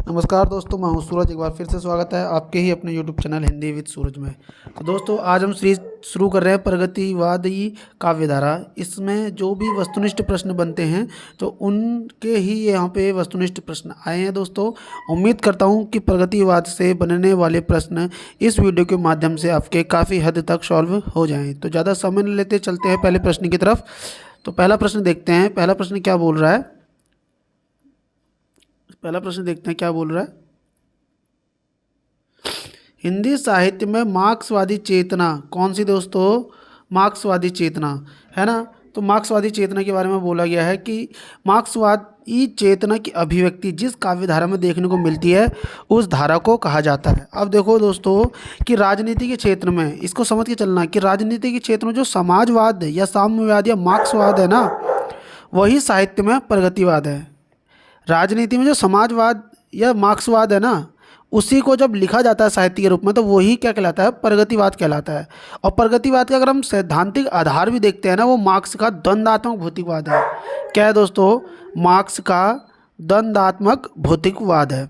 नमस्कार दोस्तों, मैं हूं सूरज। एक बार फिर से स्वागत है आपके ही अपने यूट्यूब चैनल हिंदी विद सूरज में। तो दोस्तों, आज हम सीरीज शुरू कर रहे हैं प्रगतिवादी काव्यधारा। इसमें जो भी वस्तुनिष्ठ प्रश्न बनते हैं तो उनके ही यहाँ पे वस्तुनिष्ठ प्रश्न आए हैं। दोस्तों, उम्मीद करता हूँ कि प्रगतिवाद से बनने वाले प्रश्न इस वीडियो के माध्यम से आपके काफ़ी हद तक सॉल्व हो जाएँ। तो ज़्यादा समय न लेते चलते हैं पहले प्रश्न की तरफ। तो पहला प्रश्न देखते हैं। पहला प्रश्न क्या बोल रहा है? पहला प्रश्न देखते हैं क्या बोल रहा है। हिंदी साहित्य में मार्क्सवादी चेतना कौन सी? दोस्तों, मार्क्सवादी चेतना है ना। तो मार्क्सवादी चेतना के बारे में बोला गया है कि मार्क्सवादी चेतना की अभिव्यक्ति जिस काव्य धारा में देखने को मिलती है उस धारा को कहा जाता है। अब देखो दोस्तों कि राजनीति के क्षेत्र में इसको समझ के चलना कि राजनीति के क्षेत्र में जो समाजवाद या साम्यवाद या मार्क्सवाद है ना, वही साहित्य में प्रगतिवाद है। राजनीति में जो समाजवाद या मार्क्सवाद है ना, उसी को जब लिखा जाता है साहित्य के रूप में तो वही क्या कहलाता है? प्रगतिवाद कहलाता है। और प्रगतिवाद का अगर हम सैद्धांतिक आधार भी देखते हैं ना, वो मार्क्स का द्वंद्वात्मक भौतिकवाद है। क्या है दोस्तों? मार्क्स का द्वंद्वात्मक भौतिकवाद है।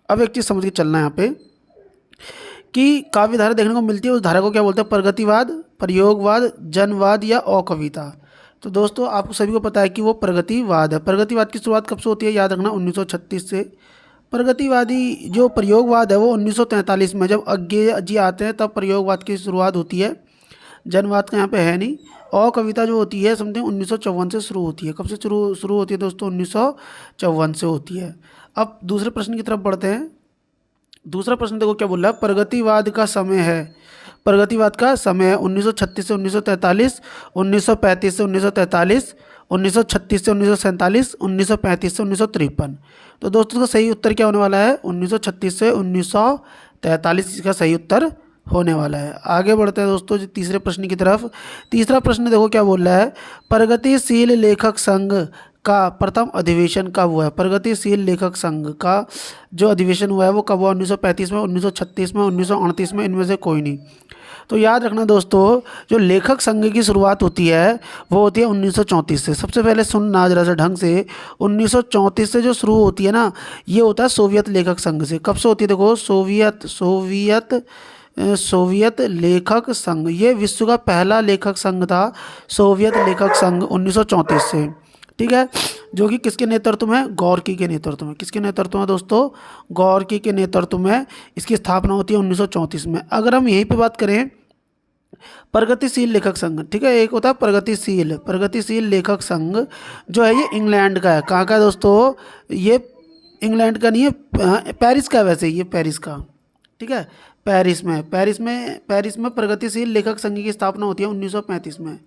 अब एक चीज़ समझ के चलना है यहाँ पे कि काव्य धारा देखने को मिलती है, उस धारा को क्या बोलते हैं? प्रगतिवाद, प्रयोगवाद, जनवाद या अकविता। तो दोस्तों, आपको सभी को पता है कि वो प्रगतिवाद है। प्रगतिवाद की शुरुआत कब से होती है? याद रखना, 1936 से। प्रगतिवादी जो प्रयोगवाद है वो 1943 में, जब अज्ञेय जी आते हैं तब प्रयोगवाद की शुरुआत होती है। जनवाद का यहाँ पे है नहीं। और कविता जो होती है समथिंग 1954 से शुरू होती है। कब से शुरू होती है दोस्तों? 1954 से होती है। अब दूसरे प्रश्न की तरफ बढ़ते हैं। दूसरा प्रश्न देखो क्या बोल रहा है। प्रगतिवाद का समय है, प्रगतिवाद का समय है 1936 से 1943, 1935 से 1943, 1936 से 1947, 1935 से 1953। तो दोस्तों का सही उत्तर क्या होने वाला है? 1936 से 1943 इसका सही उत्तर होने वाला है। आगे बढ़ते हैं दोस्तों जी तीसरे प्रश्न की तरफ। तीसरा प्रश्न देखो क्या बोल रहा है। प्रगतिशील लेखक संघ का प्रथम अधिवेशन कब हुआ है? प्रगतिशील लेखक संघ का जो अधिवेशन हुआ है वो कब हुआ? 1935 में, 1936 में, 1938 में, इनमें से कोई नहीं। तो याद रखना दोस्तों, जो लेखक संघ की शुरुआत होती है वो होती है 1934 से। सबसे पहले सुनना जरा सा ढंग से, 1934 से जो शुरू होती है ना, ये होता है सोवियत लेखक संघ से। कब से होती है? देखो, सोवियत लेखक संघ, ये विश्व का पहला लेखक संघ था, सोवियत लेखक संघ 1934 से। ठीक है, जो कि किसके नेतृत्व में? गॉर्की के नेतृत्व में। किसके नेतृत्व में दोस्तों? गॉर्की के नेतृत्व में इसकी स्थापना होती है 1934 में। अगर हम यहीं पे बात करें प्रगतिशील लेखक संघ, ठीक है, एक होता है प्रगतिशील लेखक संघ जो है ये इंग्लैंड का है। कहाँ का है दोस्तों? ये इंग्लैंड का नहीं है, पेरिस का है। वैसे ये पेरिस का, ठीक है, पेरिस में प्रगतिशील लेखक संघ की स्थापना होती है 1935 में।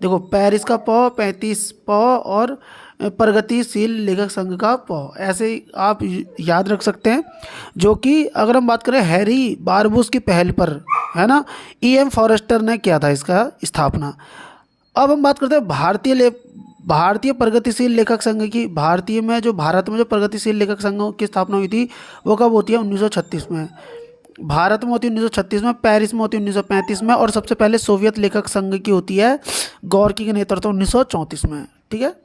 देखो, पेरिस का प, 35 प और प्रगतिशील लेखक संघ का प, ऐसे आप याद रख सकते हैं। जो कि अगर हम बात करें हैरी बारबूस की पहल पर, है ना, E.M. फॉरेस्टर ने किया था इसका स्थापना। अब हम बात करते हैं भारतीय प्रगतिशील लेखक संघ की। भारत में जो प्रगतिशील लेखक संघ की स्थापना हुई थी वो कब होती है? 1936 में। भारत में होती है 1936 में, पेरिस में होती है 1935 में, और सबसे पहले सोवियत लेखक संघ की होती है गॉर्की के नेतृत्व 1934 में। ठीक है,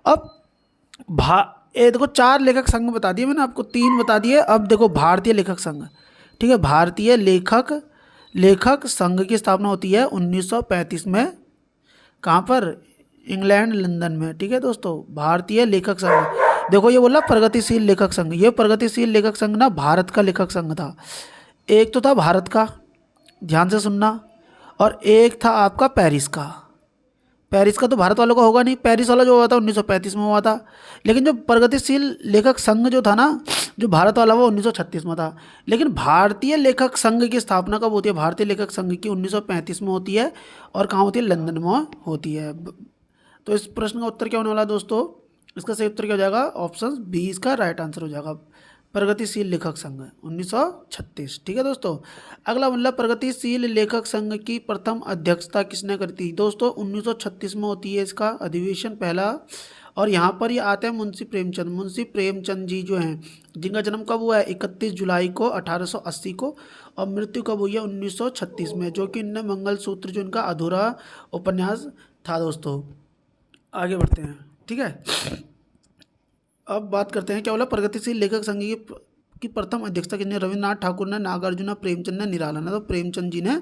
अब देखो 4 लेखक संघ बता दिए मैंने आपको, 3 बता दिए। अब देखो भारतीय लेखक संघ, ठीक है, भारतीय लेखक संघ की स्थापना होती है 1935 में। कहाँ पर? इंग्लैंड, लंदन में। ठीक है दोस्तों, भारतीय लेखक संघ। देखो, ये बोला प्रगतिशील लेखक संघ, ये प्रगतिशील लेखक संघ ना भारत का लेखक संघ था। एक तो था भारत का, ध्यान से सुनना, और एक था आपका पेरिस का। पेरिस का तो भारत वालों का होगा नहीं, पेरिस वाला जो हुआ था 1935 में हुआ था। लेकिन जो प्रगतिशील लेखक संघ जो था ना, जो भारत वाला, वो 1936 में था। लेकिन भारतीय लेखक संघ की स्थापना कब होती है? भारतीय लेखक संघ की 1935 में होती है। और कहाँ होती है? लंदन में होती है। तो इस प्रश्न का उत्तर क्या होने वाला है दोस्तों? इसका सही उत्तर क्या हो जाएगा? ऑप्शन बी इसका राइट आंसर हो जाएगा। प्रगतिशील लेखक संघ 1936। ठीक है दोस्तों, अगला मतलब प्रगतिशील लेखक संघ की प्रथम अध्यक्षता किसने करी थी? दोस्तों 1936 में होती है इसका अधिवेशन पहला। और यहाँ पर ये आते हैं मुंशी प्रेमचंद जी जो हैं, जिनका जन्म कब हुआ है? 31 जुलाई को 1880 को, और मृत्यु कब हुई है? 1936 में, जो कि इनने मंगलसूत्र जो इनका अधूरा उपन्यास था। दोस्तों आगे बढ़ते हैं। ठीक है, अब बात करते हैं क्या बोला, प्रगतिशील लेखक संघ की प्रथम अध्यक्षता किसने, रविन्द्रनाथ ठाकुर ने, नागार्जुन, प्रेमचंद ने, निराला ने। तो प्रेमचंद जी ने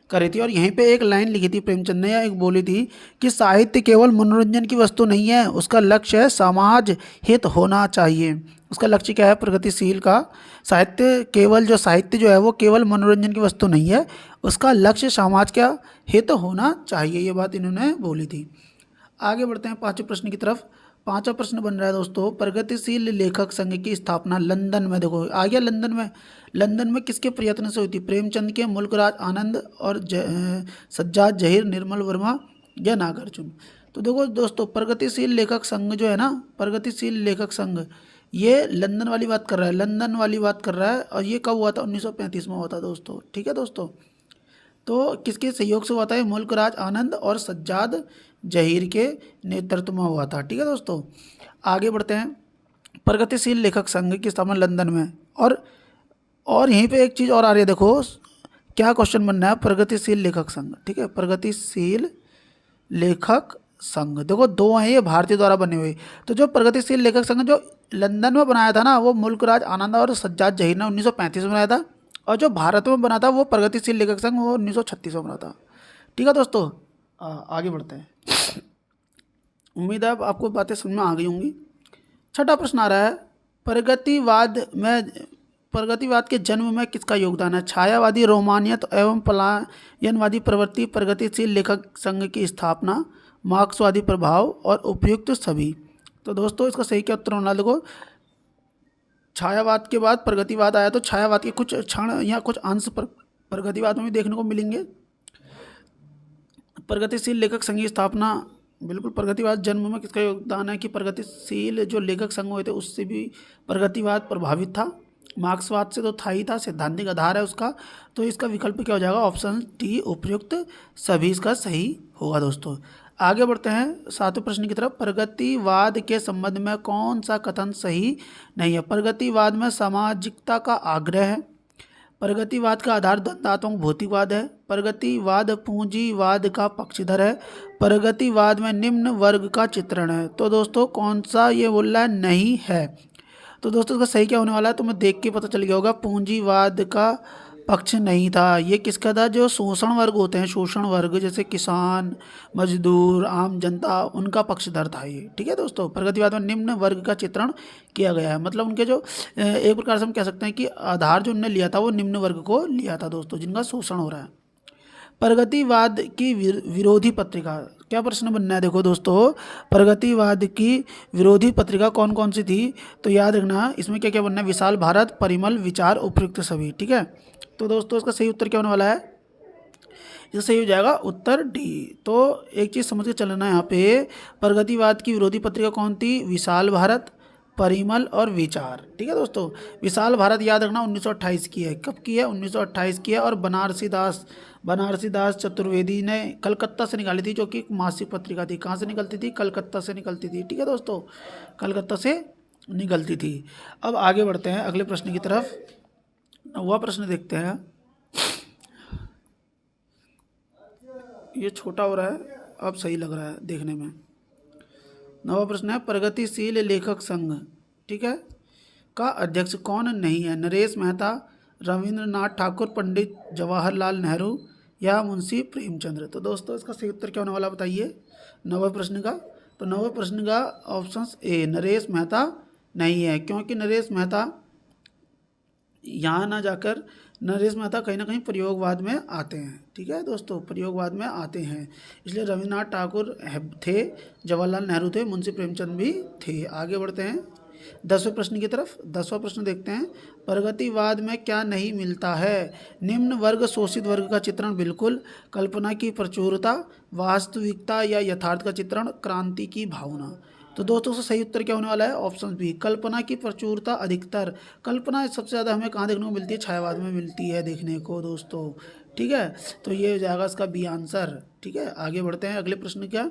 करी थी। और यहीं पे एक लाइन लिखी थी प्रेमचंद ने, या एक बोली थी कि साहित्य केवल मनोरंजन की वस्तु नहीं है, उसका लक्ष्य है समाज हित होना चाहिए। उसका लक्ष्य क्या है प्रगतिशील का, साहित्य जो है वो केवल मनोरंजन की वस्तु नहीं है, उसका लक्ष्य समाज का हित होना चाहिए। ये बात इन्होंने बोली थी। आगे बढ़ते हैं पांचवें प्रश्न की तरफ। पांचवा प्रश्न बन रहा है दोस्तों, प्रगतिशील लेखक संघ की स्थापना लंदन में, देखो आ गया लंदन में किसके प्रयत्न से हुई थी, प्रेमचंद के, मुल्कराज आनंद और सज्जाद जहीर, निर्मल वर्मा या नागार्जुन। तो देखो दोस्तों, प्रगतिशील लेखक संघ जो है ना, प्रगतिशील लेखक संघ ये लंदन वाली बात कर रहा है, लंदन वाली बात कर रहा है। और ये कब हुआ था, 1935 में हुआ था दोस्तों। ठीक है दोस्तों, तो किसके सहयोग से हुआ था, मुल्कराज आनंद और सज्जाद जहीर के नेतृत्व में हुआ था। ठीक है दोस्तों, आगे बढ़ते हैं। प्रगतिशील लेखक संघ की स्थापना लंदन में, और यहीं पे एक चीज़ और आ रही है, देखो क्या क्वेश्चन बनना है, प्रगतिशील लेखक संघ। ठीक है, प्रगतिशील लेखक संघ, देखो दो हैं ये भारतीय द्वारा बने हुए। तो जो प्रगतिशील लेखक संघ जो लंदन में बनाया था ना, वो मुल्कराज आनंद और सज्जाद जहीर ने 1935 में बनाया था। और जो भारत में बना था वो प्रगतिशील लेखक संघ वो 1936 में बना था। ठीक है दोस्तों, आगे बढ़ते हैं। उम्मीद है आपको बातें समझ में आ गई होंगी। छठा प्रश्न आ रहा है, प्रगतिवाद के जन्म में किसका योगदान है, छायावादी, रोमानियत एवं पलायनवादी प्रवृत्ति, प्रगतिशील लेखक संघ की स्थापना, मार्क्सवादी प्रभाव और उपयुक्त सभी। तो दोस्तों इसका सही क्या उत्तर होना, देखो छायावाद के बाद प्रगतिवाद आया, तो छायावाद के कुछ क्षण या कुछ अंश प्रगतिवाद में भी देखने को मिलेंगे। प्रगतिशील लेखक संघ की स्थापना, बिल्कुल प्रगतिवाद जन्म में किसका योगदान है कि प्रगतिशील जो लेखक संघ हुए थे उससे भी प्रगतिवाद प्रभावित था। मार्क्सवाद से तो था ही था, सैद्धांतिक आधार है उसका। तो इसका विकल्प क्या हो जाएगा, ऑप्शन डी उपयुक्त सभी इसका सही होगा दोस्तों। आगे बढ़ते हैं सातवें प्रश्न की तरफ। प्रगतिवाद के संबंध में कौन सा कथन सही नहीं है, प्रगतिवाद में सामाजिकता का आग्रह है, प्रगतिवाद का आधार दंडात्मक भौतिकवाद है, प्रगतिवाद पूंजीवाद का पक्षधर है, प्रगतिवाद में निम्न वर्ग का चित्रण है। तो दोस्तों कौन सा ये बोल रहा है, नहीं है। तो दोस्तों इसका सही क्या होने वाला है, तो मैं देख के पता चल गया होगा, पूंजीवाद का पक्ष नहीं था। ये किसका था, जो शोषण वर्ग होते हैं, शोषण वर्ग जैसे किसान, मजदूर, आम जनता, उनका पक्षधर था ये। ठीक है दोस्तों, प्रगतिवाद में निम्न वर्ग का चित्रण किया गया है, मतलब उनके जो एक प्रकार से हम कह सकते हैं कि आधार जो उन्होंने लिया था वो निम्न वर्ग को लिया था दोस्तों, जिनका शोषण हो रहा है। प्रगतिवाद की विरोधी पत्रिका, क्या प्रश्न बनना है, देखो दोस्तों प्रगतिवाद की विरोधी पत्रिका कौन कौन सी थी, तो याद रखना इसमें क्या क्या बनना है, विशाल भारत, परिमल, विचार, उपयुक्त सभी। ठीक है, तो दोस्तों इसका सही उत्तर क्या होने वाला है, इसका सही हो जाएगा उत्तर डी। तो एक चीज़ समझ के चलना है यहाँ पे, प्रगतिवाद की विरोधी पत्रिका कौन थी, विशाल भारत, परिमल और विचार। ठीक है दोस्तों, विशाल भारत याद रखना 1928 की है, कब की है, 1928 की है। और बनारसी दास चतुर्वेदी ने कलकत्ता से निकाली थी, जो कि एक मासिक पत्रिका थी। कहाँ से निकलती थी, कलकत्ता से निकलती थी। ठीक है दोस्तों, कलकत्ता से निकलती थी। अब आगे बढ़ते हैं अगले प्रश्न की तरफ। 9वां प्रश्न देखते हैं, ये छोटा हो रहा है, अब सही लग रहा है देखने में। 9वां प्रश्न है, प्रगतिशील लेखक संघ, ठीक है, का अध्यक्ष कौन नहीं है, नरेश मेहता, रविंद्रनाथ ठाकुर, पंडित जवाहरलाल नेहरू या मुंशी प्रेमचंद्र। तो दोस्तों इसका सही उत्तर क्या होने वाला बताइए 9वें प्रश्न का। तो 9वें प्रश्न का ऑप्शन ए नरेश मेहता नहीं है, क्योंकि नरेश मेहता यहाँ ना जाकर, नरेश मेहता कहीं ना कहीं प्रयोगवाद में आते हैं। ठीक है दोस्तों, प्रयोगवाद में आते हैं, इसलिए रविन्द्रनाथ ठाकुर थे, जवाहरलाल नेहरू थे, मुंशी प्रेमचंद भी थे। आगे बढ़ते हैं 10वें प्रश्न की तरफ। 10वां प्रश्न देखते हैं, प्रगतिवाद में क्या नहीं मिलता है, निम्न वर्ग शोषित वर्ग का चित्रण, बिल्कुल, कल्पना की प्रचुरता, वास्तविकता या यथार्थ का चित्रण, क्रांति की भावना। तो दोस्तों से सही उत्तर क्या होने वाला है, ऑप्शन बी, कल्पना की प्रचुरता अधिकतर। कल्पना सबसे ज़्यादा हमें कहाँ देखने को मिलती है, छायावाद में मिलती है देखने को दोस्तों। ठीक है, तो ये हो जाएगा इसका बी आंसर। ठीक है, आगे बढ़ते हैं अगले प्रश्न। क्या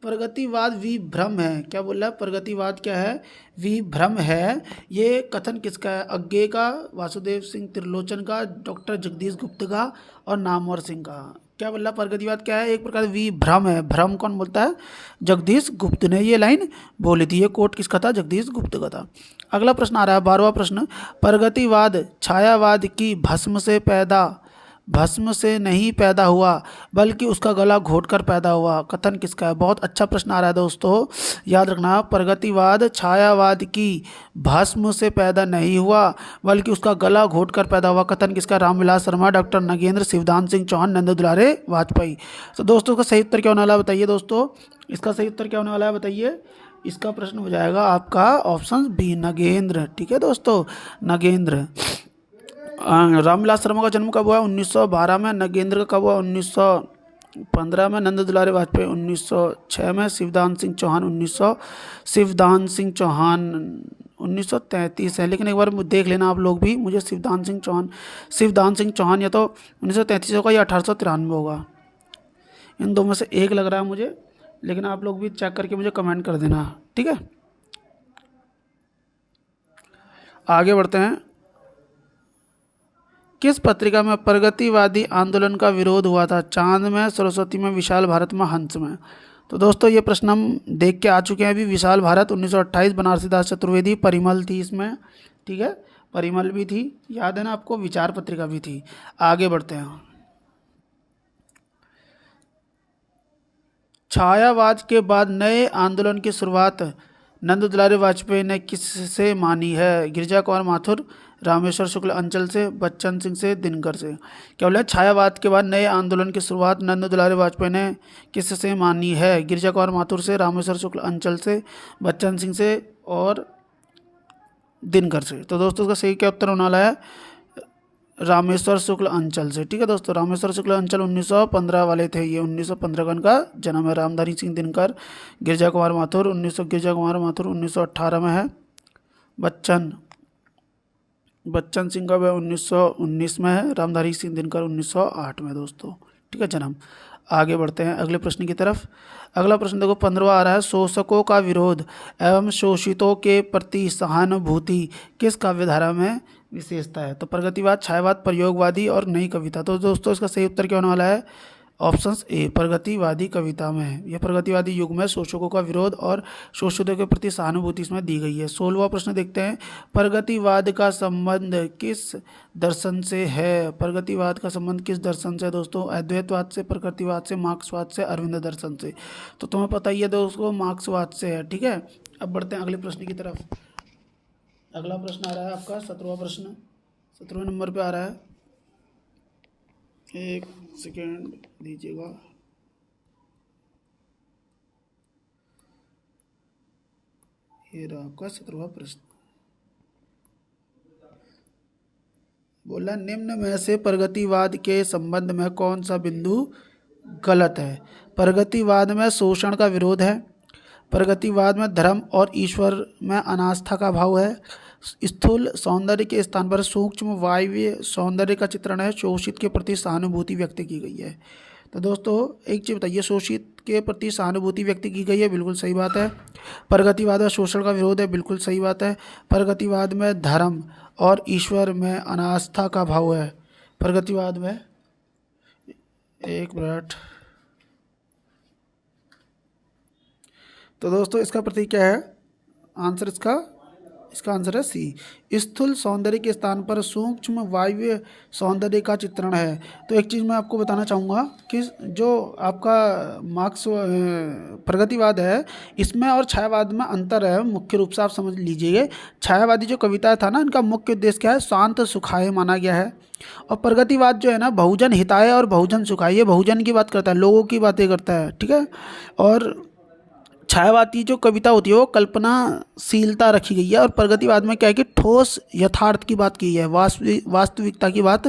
प्रगतिवाद विभ्रम है, क्या बोल रहा है, प्रगतिवाद क्या है, विभ्रम है। ये कथन किसका है, अज्ञे का, वासुदेव सिंह त्रिलोचन का, डॉक्टर जगदीश गुप्त का और नामवर सिंह का। क्या बोला? प्रगतिवाद क्या है? एक प्रकार विभ्रम है। भ्रम कौन बोलता है? जगदीश गुप्त ने ये लाइन बोली थी। ये कोट किसका था? जगदीश गुप्त का था। अगला प्रश्न आ रहा है 12वां प्रश्न। प्रगतिवाद छायावाद की भस्म से नहीं पैदा हुआ बल्कि उसका गला घोटकर पैदा हुआ, कथन किसका है? बहुत अच्छा प्रश्न आ रहा है दोस्तों, याद रखना। प्रगतिवाद छायावाद की भस्म से पैदा नहीं हुआ बल्कि उसका गला घोटकर पैदा हुआ, कथन किसका? रामविलास शर्मा, डॉक्टर नगेंद्र, शिवदान सिंह चौहान, नंद दुलारे वाजपेयी। तो दोस्तों, इसका सही उत्तर क्या होने वाला है बताइए दोस्तों? इसका सही उत्तर क्या होने वाला है बताइए? इसका प्रश्न हो जाएगा आपका ऑप्शन बी, नगेंद्र। ठीक है दोस्तों, नगेंद्र। रामविलास शर्मा का जन्म कब हुआ? 1912 में। नगेंद्र का कब हुआ? 1915 में। नंद दुलारे वाजपेयी 1906 में। शिवदान सिंह चौहान 1933 है। लेकिन एक बार देख लेना आप लोग भी, मुझे शिवदान सिंह चौहान या तो 1933 होगा या 1893 होगा, इन दो में से एक लग रहा है मुझे, लेकिन आप लोग भी चेक करके मुझे कमेंट कर देना। ठीक है, आगे बढ़ते हैं। किस पत्रिका में प्रगतिवादी आंदोलन का विरोध हुआ था? चांद में, सरस्वती में, विशाल भारत में, हंस में। तो दोस्तों, ये प्रश्न हम देख के आ चुके हैं अभी। विशाल भारत 1928, बनारसी दास चतुर्वेदी, परिमल थी इसमें। ठीक है, परिमल भी थी, याद है ना आपको? विचार पत्रिका भी थी। आगे बढ़ते हैं। छायावाद के बाद नए आंदोलन की शुरुआत नंद दुलारे वाजपेयी ने किससे मानी है? गिरिजा कुमार माथुर, रामेश्वर शुक्ल अंचल से, बच्चन सिंह से, दिनकर से। क्या बोला? छायावाद के बाद नए आंदोलन की शुरुआत नंद दुलारे वाजपेयी ने किससे मानी है? गिरिजा कुमार माथुर से, रामेश्वर शुक्ल अंचल से, बच्चन सिंह से और दिनकर से। तो दोस्तों, इसका सही क्या उत्तर होने वाला है? रामेश्वर शुक्ल अंचल से। ठीक है दोस्तों, रामेश्वर शुक्ल अंचल 1915 वाले थे। ये 1915 का इनका जन्म है। रामधारी सिंह दिनकर, गिरिजा कुमार माथुर 1918 में है। बच्चन सिंह का 1919 में है। रामधारी सिंह दिनकर 1908 में दोस्तों। ठीक है, जन्म। आगे बढ़ते हैं अगले प्रश्न की तरफ। अगला प्रश्न देखो 15वां आ रहा है। शोषकों का विरोध एवं शोषितों के प्रति सहानुभूति किस काव्यधारा में विशेषता है? तो प्रगतिवाद, छायावाद, प्रयोगवादी और नई कविता। तो दोस्तों, इसका सही उत्तर क्या होने वाला है? ऑप्शन ए, प्रगतिवादी कविता में है। यह प्रगतिवादी युग में शोषकों का विरोध और शोषितों के प्रति सहानुभूति इसमें दी गई है। 16वां प्रश्न देखते हैं। प्रगतिवाद का संबंध किस दर्शन से है? प्रगतिवाद का संबंध किस दर्शन से है दोस्तों? अद्वैतवाद से, प्रकृतिवाद से, मार्क्सवाद से, अरविंद दर्शन से। तो तुम्हें पता ही है दोस्तों, मार्क्सवाद से है। ठीक है, अब बढ़ते हैं अगले प्रश्न की तरफ। अगला प्रश्न आ रहा है आपका 17वां प्रश्न, 17वें नंबर पे आ रहा है। एक सेकेंड दीजिएगा। ये रहा आपका 17वां प्रश्न। बोला, निम्न में से प्रगतिवाद के संबंध में कौन सा बिंदु गलत है? प्रगतिवाद में शोषण का विरोध है। प्रगतिवाद में धर्म और ईश्वर में अनास्था का भाव है। स्थूल सौंदर्य के स्थान पर सूक्ष्म वायव्य सौंदर्य का चित्रण है। शोषित के प्रति सहानुभूति व्यक्त की गई है। तो दोस्तों, एक चीज़ बताइए, शोषित के प्रति सहानुभूति व्यक्त की गई है, बिल्कुल सही बात है। प्रगतिवाद में शोषण का विरोध है, बिल्कुल सही बात है। प्रगतिवाद में धर्म और ईश्वर में अनास्था का भाव है। प्रगतिवाद में, एक मिनट। तो दोस्तों, इसका प्रतीक क्या है? आंसर इसका आंसर है सी। स्थूल सौंदर्य के स्थान पर सूक्ष्म वायव्य सौंदर्य का चित्रण है। तो एक चीज़ मैं आपको बताना चाहूँगा कि जो आपका प्रगतिवाद है, इसमें और छायावाद में अंतर है। मुख्य रूप से आप समझ लीजिए, छायावादी जो कविता था ना, इनका मुख्य उद्देश्य क्या है? शांत सुखाय माना गया है। और प्रगतिवाद जो है ना, बहुजन हिताय और बहुजन सुखाय, ये बहुजन की बात करता है, लोगों की बातें करता है। ठीक है, और छायावादी जो कविता होती है वो कल्पनाशीलता रखी गई है। और प्रगतिवाद में क्या है कि ठोस यथार्थ की बात की है, वास्तविकता की बात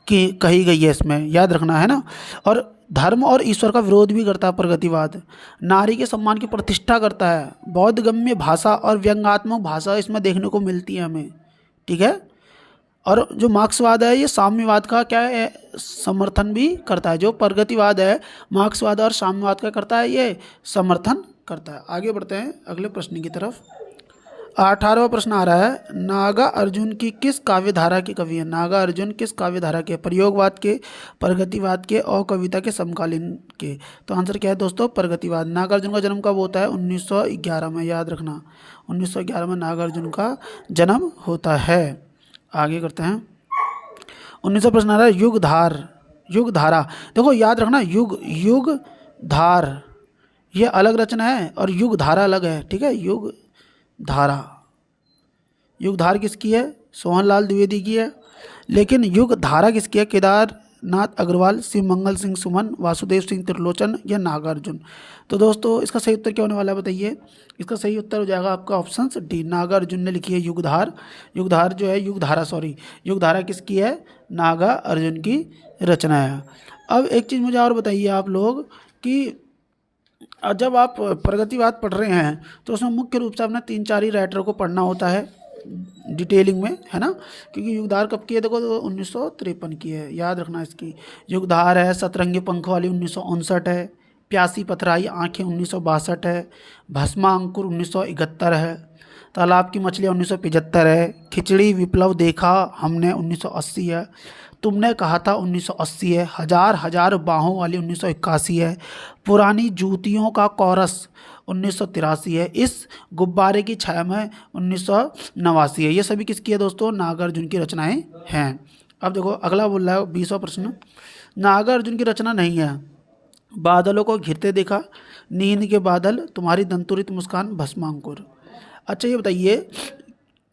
की कही गई है इसमें, याद रखना है ना। और धर्म और ईश्वर का विरोध भी करता है प्रगतिवाद। नारी के सम्मान की प्रतिष्ठा करता है। बौद्धगम्य भाषा और व्यंग्यात्मक भाषा इसमें देखने को मिलती है हमें। ठीक है, और जो मार्क्सवाद है, ये साम्यवाद का क्या है? समर्थन भी करता है। जो प्रगतिवाद है, मार्क्सवाद और साम्यवाद का करता है, ये समर्थन करता है। आगे बढ़ते हैं अगले प्रश्न की तरफ। 18वां प्रश्न आ रहा है, नागा अर्जुन की किस काव्य धारा के कवि हैं? नागा अर्जुन किस काव्य धारा के? प्रयोगवाद के, प्रगतिवाद के और कविता के समकालीन के? तो आंसर क्या है दोस्तों? प्रगतिवाद। नागार्जुन का जन्म कब होता है? 1911 में, याद रखना 1911 में नागार्जुन का जन्म होता है। आगे करते हैं। 19वां प्रश्न आ रहा है, युगधार, युगधारा। देखो याद रखना, युग धार ये अलग रचना है और युग धारा अलग है, ठीक है। युग धारा, युग धार किसकी है? सोहनलाल द्विवेदी की है। लेकिन युग धारा किसकी है? केदारनाथ अग्रवाल, शिव मंगल सिंह सुमन, वासुदेव सिंह त्रिलोचन या नागार्जुन? तो दोस्तों इसका सही उत्तर क्या होने वाला है बताइए? इसका सही उत्तर हो जाएगा आपका ऑप्शन डी, नागार्जुन ने लिखी है युगधार। युगधार जो है, युगधारा सॉरी, युगधारा किसकी है? नागार्जुन की रचना है। अब एक चीज़ मुझे और बताइए आप लोग कि जब आप प्रगतिवाद पढ़ रहे हैं तो उसमें मुख्य रूप से अपना 3-4 ही राइटर को पढ़ना होता है डिटेलिंग में, है ना। क्योंकि युगधार कब की है? देखो तो 1953 की है, याद रखना इसकी। युगधार है, सतरंगी पंख वाली 1959 है, प्यासी पथराई आंखें 1962 है, भस्मा अंकुर 1971 है, तालाब की मछलियाँ 1975 है, खिचड़ी विप्लव देखा हमने 1980 है, तुमने कहा था 1980 है, हजार हजार बाहों वाली 1981 है, पुरानी जूतियों का कोरस 1983 है, इस गुब्बारे की छाया में 1989 है। ये सभी किसकी है दोस्तों? नागार्जुन की रचनाएं हैं। अब देखो अगला बोल रहा है 20वां प्रश्न, नागार्जुन की रचना नहीं है, बादलों को घिरते देखा, नींद के बादल, तुम्हारी दंतुरित मुस्कान, भस्मांकुर। अच्छा ये बताइए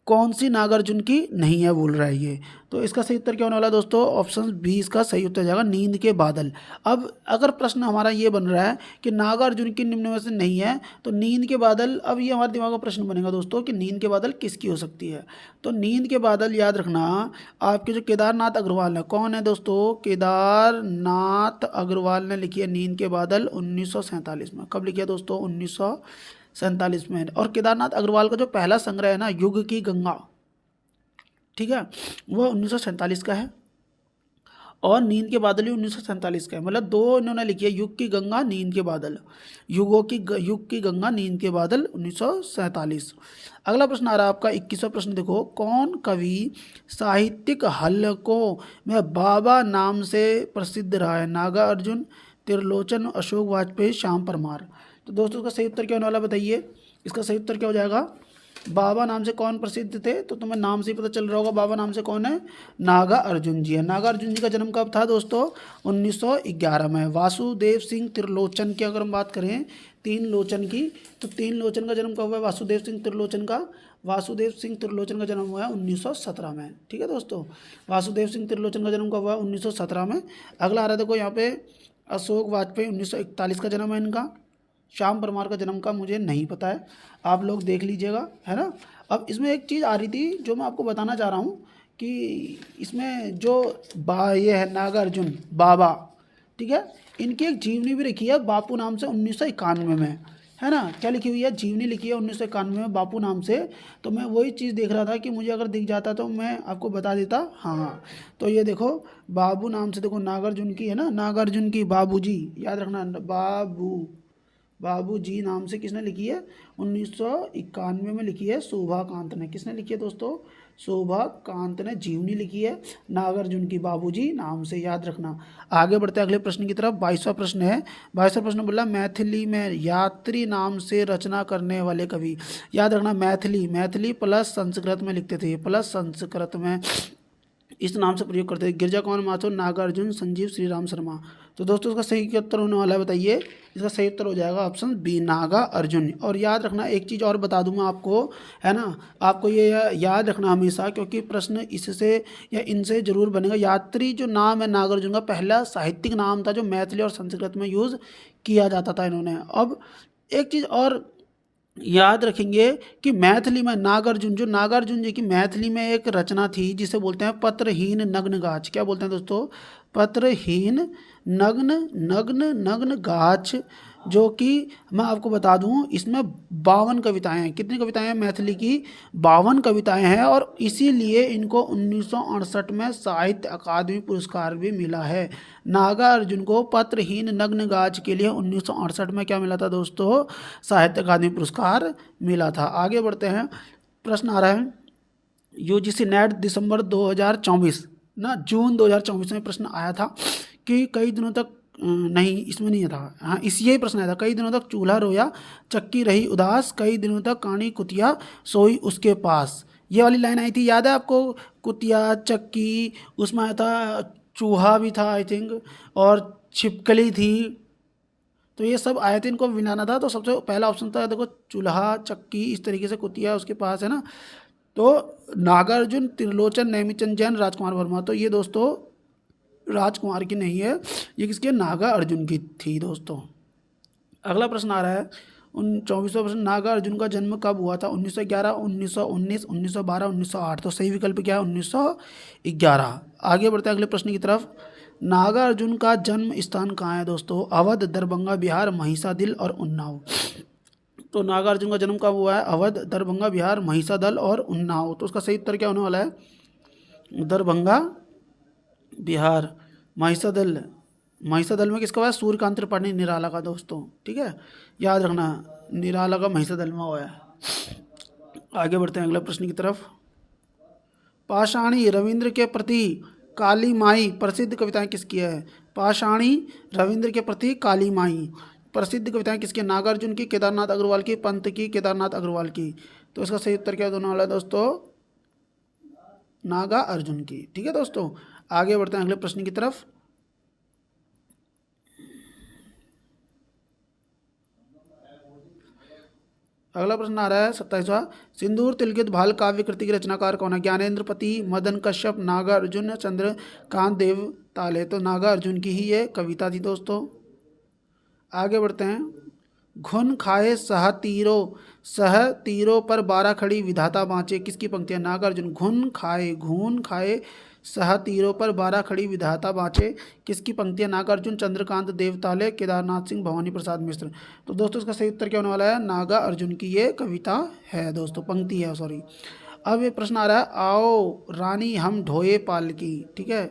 कौन सी नागार्जुन की नहीं है बोल रहा है ये? तो इसका सही उत्तर क्या होने वाला है दोस्तों? ऑप्शन बी इसका सही उत्तर जाएगा, नींद के बादल। अब अगर प्रश्न हमारा ये बन रहा है कि नागार्जुन की निम्न में से नहीं है तो नींद के बादल, अब ये हमारे दिमाग में प्रश्न बनेगा दोस्तों कि नींद के बादल किसकी हो सकती है? तो नींद के बादल याद रखना आपके जो केदारनाथ अग्रवाल है, कौन है दोस्तों? केदारनाथ अग्रवाल ने लिखी है नींद के बादल 1947 में। कब लिखी है दोस्तों? 1947 में। और केदारनाथ अग्रवाल का जो पहला संग्रह है ना, युग की गंगा, ठीक है, वो 1947 का है, और नींद के बादल भी 1947 का है। मतलब दो इन्होंने लिखी है, युग की गंगा, नींद के बादल, युग की गंगा, नींद के बादल 1947। अगला प्रश्न आ रहा है आपका 21वां प्रश्न। देखो, कौन कवि साहित्यिक हलकों में बाबा नाम से प्रसिद्ध रहा है? नागार्जुन, त्रिलोचन, अशोक वाजपेयी, श्याम परमार। तो दोस्तों इसका सही उत्तर क्या होने वाला बताइए? इसका सही उत्तर क्या हो जाएगा? बाबा नाम से कौन प्रसिद्ध थे? तो तुम्हें नाम से ही पता चल रहा होगा बाबा नाम से कौन है? नागार्जुन जी है। नागार्जुन जी का जन्म कब था दोस्तों? 1911 में। वासुदेव सिंह त्रिलोचन की अगर हम बात करें, तीन लोचन की, तो तीन लोचन का जन्म कब हुआ है? वासुदेव सिंह त्रिलोचन का, वासुदेव सिंह त्रिलोचन का जन्म हुआ है 1917 में, ठीक है दोस्तों। वासुदेव सिंह त्रिलोचन का जन्म कब हुआ है? 1917 में। अगला आ रहा है देखो यहाँ पे, अशोक वाजपेयी 1941 का जन्म है इनका। श्याम परमार का जन्म का मुझे नहीं पता है, आप लोग देख लीजिएगा, है ना। अब इसमें एक चीज़ आ रही थी जो मैं आपको बताना चाह रहा हूँ कि इसमें जो ये है नागार्जुन बाबा, ठीक है, इनकी एक जीवनी भी लिखी है बापू नाम से 1991 में, है ना। क्या लिखी हुई है? जीवनी लिखी है 1991 में बापू नाम से। तो मैं वही चीज़ देख रहा था कि मुझे अगर दिख जाता तो मैं आपको बता देता। हाँ, तो ये देखो बाबू नाम से, देखो नागार्जुन की है ना, नागार्जुन की बाबूजी, याद रखना, बाबू जी नाम से किसने लिखी है? 1991 में लिखी है शोभा कांत ने। किसने लिखी है दोस्तों? शोभा कांत ने जीवनी लिखी है नागार्जुन की बाबूजी नाम से, याद रखना। आगे बढ़ते हैं अगले प्रश्न की तरफ। 22वां प्रश्न है। 22वां प्रश्न बोला, मैथिली में यात्री नाम से रचना करने वाले कवि। याद रखना, मैथिली प्लस संस्कृत में लिखते थे, प्लस संस्कृत में इस नाम से प्रयोग करते थे। गिरजा कुमार माथुर, नागार्जुन, संजीव श्रीराम शर्मा। तो दोस्तों इसका सही उत्तर होने वाला है बताइए? इसका सही उत्तर हो जाएगा ऑप्शन बी, नागार्जुन। और याद रखना एक चीज़ और बता दूंगा आपको, है ना, आपको ये याद रखना हमेशा, क्योंकि प्रश्न इससे या इनसे जरूर बनेगा। यात्री जो नाम है नागार्जुन का, पहला साहित्यिक नाम था जो मैथिली और संस्कृत में यूज़ किया जाता था इन्होंने। अब एक चीज़ और याद रखेंगे कि मैथिली में नागार्जुन जी की मैथिली में एक रचना थी जिसे बोलते हैं पत्रहीन नग्न गाछ। क्या बोलते हैं दोस्तों? पत्रहीन नग्न गाछ, जो कि मैं आपको बता दूं इसमें 52 कविताएं हैं। कितनी कविताएं हैं मैथिली की? 52 कविताएं हैं, और इसीलिए इनको 1968 में साहित्य अकादमी पुरस्कार भी मिला है। नागार्जुन को पत्रहीन नग्न गाछ के लिए 1968 में क्या मिला था दोस्तों? साहित्य अकादमी पुरस्कार मिला था। आगे बढ़ते हैं। प्रश्न आ रहा है यूजीसी नेट दिसंबर 2024 ना, जून 2024 में प्रश्न आया था कि कई दिनों तक नहीं, इसमें नहीं था, हाँ इस यही प्रश्न आया था, कई दिनों तक चूल्हा रोया चक्की रही उदास, कई दिनों तक कानी कुतिया सोई उसके पास। ये वाली लाइन आई थी, याद है आपको? कुतिया, चक्की, उसमें आया था चूहा भी था आई थिंक, और छिपकली थी। तो ये सब आए थे, इनको मिलाना था। तो सबसे पहला ऑप्शन था देखो, चूल्हा, चक्की, इस तरीके से कुतिया उसके पास है ना। तो नागार्जुन, त्रिलोचन, नेमिचंद जैन, राजकुमार वर्मा। तो ये दोस्तों राजकुमार की नहीं है, ये किसके, नागा अर्जुन की थी दोस्तों। अगला प्रश्न आ रहा है 24वां प्रश्न, नागा अर्जुन का जन्म कब हुआ था? 1911, 1919, 1912, 1908। तो सही विकल्प क्या है? 1911। आगे बढ़ते हैं अगले प्रश्न की तरफ। नागा अर्जुन का जन्म स्थान कहाँ है दोस्तों? अवध, दरभंगा, बिहार, महिषादल और उन्नाव। तो नागार्जुन का जन्म कब हुआ है? अवध, दरभंगा, बिहार, महिषादल और उन्नाव। तो उसका सही उत्तर क्या होने वाला है? दरभंगा, बिहार, महिषादल। महिषादल में किसका हुआ है? सूर्यकांत त्रिपाठी निराला का दोस्तों, ठीक है, याद रखना, निराला का महिषादल में हुआ है। आगे बढ़ते हैं अगले प्रश्न की तरफ। पाषाणी रविंद्र के प्रति काली माई प्रसिद्ध कविताएं किसकी है? पाषाणी रविंद्र के प्रति काली माई प्रसिद्ध कविताएं किसकी? नागार्जुन की, केदारनाथ अग्रवाल की, पंत की, केदारनाथ अग्रवाल की। तो इसका सही उत्तर क्या दोनों वाला है दोस्तों? नागा अर्जुन की, ठीक है दोस्तों। आगे बढ़ते हैं अगले प्रश्न की तरफ। अगला प्रश्न आ रहा है 27वां, सिंदूर तिलकित भाल काव्य कृति की रचनाकार कौन है? ज्ञानेंद्र पति, मदन कश्यप, नागा अर्जुन, चंद्रकांत देव ताले। तो नागा अर्जुन की ही ये कविता थी दोस्तों। आगे बढ़ते हैं। घुन खाए सह तीरों पर 12 खड़ी विधाता बाँचे, किसकी पंक्ति है? नागार्जुन। घून खाए सह तीरों पर 12 खड़ी विधाता बाँचे, किसकी पंक्ति है? नागार्जुन, चंद्रकांत देवताले, केदारनाथ सिंह, भवानी प्रसाद मिश्र। तो दोस्तों इसका सही उत्तर क्या होने वाला है? नागा अर्जुन की ये कविता है दोस्तों, पंक्ति है सॉरी। अब ये प्रश्न आ रहा है, आओ रानी हम ढोए पालकी, ठीक है,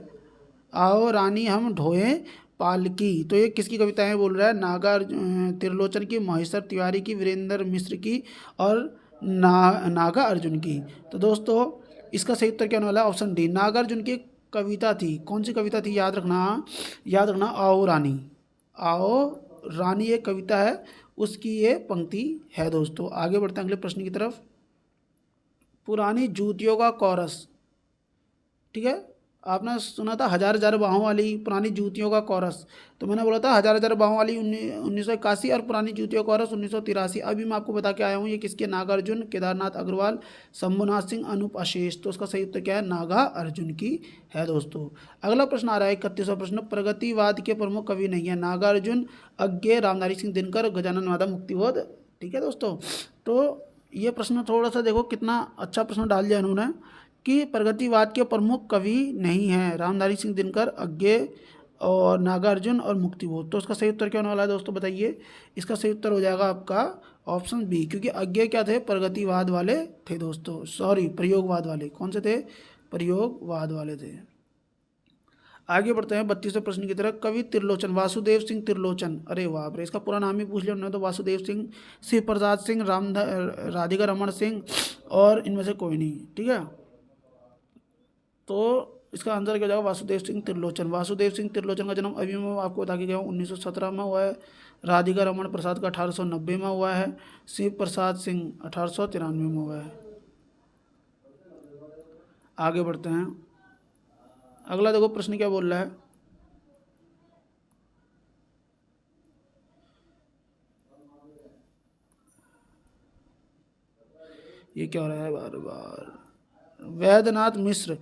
आओ रानी हम ढोए पालकी। तो ये किसकी कविता है बोल रहा है? त्रिलोचन की, महेश्वर तिवारी की, वीरेंद्र मिश्र की और नागा अर्जुन की। तो दोस्तों इसका सही उत्तर क्या होने वाला है? ऑप्शन डी, नागार्जुन की कविता थी। कौन सी कविता थी? याद रखना, आओ रानी। आओ रानी एक कविता है, उसकी ये पंक्ति है दोस्तों। आगे बढ़ते हैं अगले प्रश्न की तरफ। पुरानी जूतियों का कॉरस, ठीक है, आपने सुना था हजार हजार बाहों वाली पुरानी जूतियों का कॉरस। तो मैंने बोला था हजार हजार बाहों वाली 1981 और पुरानी जूतियों का कॉरस 1983। अभी मैं आपको बता के आया हूँ ये किसके? नागार्जुन, केदारनाथ अग्रवाल, शंभुनाथ सिंह, अनूप अशेष। तो उसका सही उत्तर क्या है? नागा अर्जुन की है दोस्तों। अगला प्रश्न आ रहा है 31वां प्रश्न, प्रगतिवाद के प्रमुख कवि नहीं है? नागार्जुन, अज्ञे, रामधारी सिंह दिनकर, गजानन माधव, मुक्तिबोध। ठीक है दोस्तों। तो ये प्रश्न थोड़ा सा देखो कितना अच्छा प्रश्न डाल दिया इन्होंने कि प्रगतिवाद के प्रमुख कवि नहीं हैं, रामधारी सिंह दिनकर, अज्ञे और नागार्जुन और मुक्तिबोध। तो उसका सही उत्तर क्या होने वाला है दोस्तों बताइए? इसका सही उत्तर हो जाएगा आपका ऑप्शन बी, क्योंकि अज्ञे क्या थे? प्रगतिवाद वाले थे दोस्तों, सॉरी प्रयोगवाद वाले। कौन से थे? प्रयोगवाद वाले थे। आगे बढ़ते हैं 32वें प्रश्न की तरफ। कवि त्रिलोचन, वासुदेव सिंह त्रिलोचन। अरे बाप रे, इसका पूरा नाम ही पूछ लिया उन्होंने तो। वासुदेव सिंह, शिव प्रसाद सिंह, राधिका रमन सिंह और इनमें से कोई नहीं, ठीक है। तो इसका आंसर क्या हो जाएगा? वासुदेव सिंह त्रिलोचन। वासुदेव सिंह त्रिलोचन का जन्म अभी मैं आपको बता के गया हूँ 1917 में हुआ है। राधिका रमन प्रसाद का 1890 में हुआ है। शिव प्रसाद सिंह 1893 में हुआ है। आगे बढ़ते हैं। अगला देखो प्रश्न क्या बोल रहा है। ये क्या हो रहा है बार बार? वैद्यनाथ मिश्र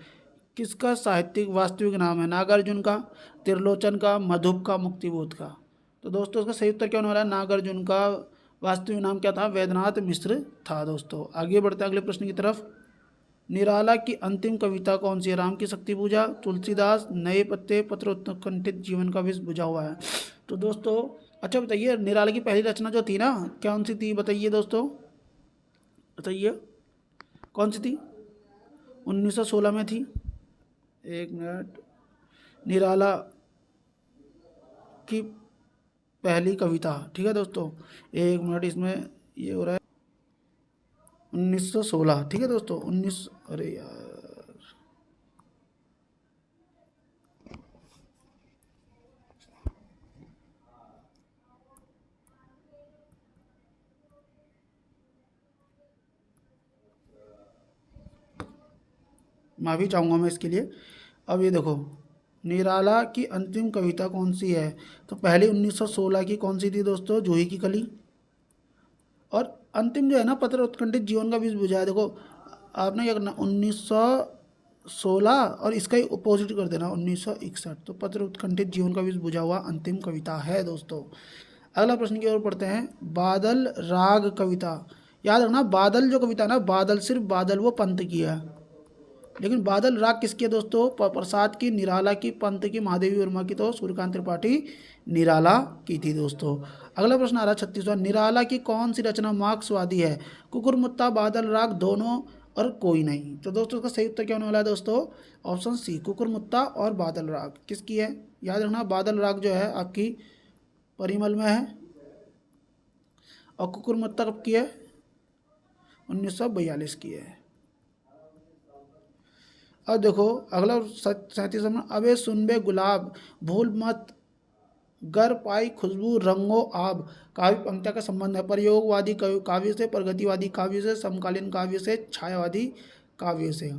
किसका साहित्यिक वास्तविक नाम है? नागार्जुन का, त्रिलोचन का, मधुप का, मुक्तिबोध का। तो दोस्तों उसका सही उत्तर क्या होने वाला है? नागार्जुन का वास्तविक नाम क्या था? वैद्यनाथ मिश्र था दोस्तों। आगे बढ़ते हैं अगले प्रश्न की तरफ। निराला की अंतिम कविता कौन सी है? राम की शक्ति पूजा, तुलसीदास, नए पत्ते, पत्र उत्कंठित जीवन का विष बुझा हुआ है। तो दोस्तों अच्छा बताइए, निराला की पहली रचना जो थी ना, कौन सी थी बताइए दोस्तों, बताइए कौन सी थी? 1916 में थी। एक मिनट, निराला की पहली कविता, ठीक है दोस्तों, एक मिनट, इसमें ये हो रहा है 1916, ठीक है दोस्तों। 19, अरे यार, माफ़ी चाहूँगा मैं इसके लिए। अब ये देखो, निराला की अंतिम कविता कौन सी है? तो पहले 1916 की कौन सी थी दोस्तों? जूही की कली। और अंतिम जो है ना, पत्र उत्कंठित जीवन का बीज बुझाया। देखो आपने क्या करना, 1916 और इसका ही अपोजिट कर देना 1961। तो पत्र उत्कंठित जीवन का बीज बुझा हुआ अंतिम कविता है दोस्तों। अगला प्रश्न की ओर पढ़ते हैं। बादल राग कविता, याद रखना बादल जो कविता है ना, बादल सिर्फ बादल वो पंत की है, लेकिन बादल राग किसकी है दोस्तों? प्रसाद की, निराला की, पंत की, महादेवी वर्मा की। तो सूर्यकांत त्रिपाठी निराला की थी दोस्तों। अगला प्रश्न आ रहा है 36वां। निराला की कौन सी रचना मार्क्सवादी है? कुकुरमुत्ता, बादल राग, दोनों और कोई नहीं। तो दोस्तों इसका सही उत्तर क्या होने वाला है दोस्तों? ऑप्शन सी, कुकुरमुत्ता और बादल राग। किसकी है? याद रखना बादल राग जो है आपकी परिमल में है, और कुकुरमुत्ता कब की है? 1942 की है। अब देखो अगला 37 में, अबे सुनबे गुलाब, भूल मत गर पाई खुशबू रंगो आब। काव्य पंक्तियों का संबंध है प्रयोगवादी काव्य से, प्रगतिवादी काव्य से, समकालीन काव्य से, छायावादी काव्य से।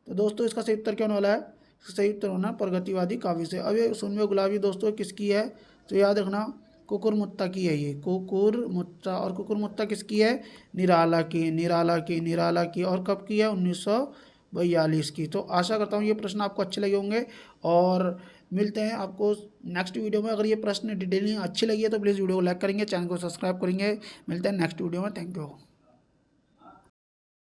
तो दोस्तों इसका सही उत्तर क्या होने वाला है? सही उत्तर होना प्रगतिवादी काव्य से। अब ये सुनबे गुलाबी दोस्तों किसकी है? तो याद रखना कुकुरमुत्ता की है ये, कुकुरमुत्ता। और कुकुरमुत्ता किसकी है? निराला की, निराला की, निराला की। और कब की है? 1942 की। तो आशा करता हूँ ये प्रश्न आपको अच्छे लगे होंगे, और मिलते हैं आपको नेक्स्ट वीडियो में। अगर ये प्रश्न डिटेलिंग अच्छी लगी है तो प्लीज़ वीडियो को लाइक करेंगे, चैनल को सब्सक्राइब करेंगे। मिलते हैं नेक्स्ट वीडियो में। Thank you.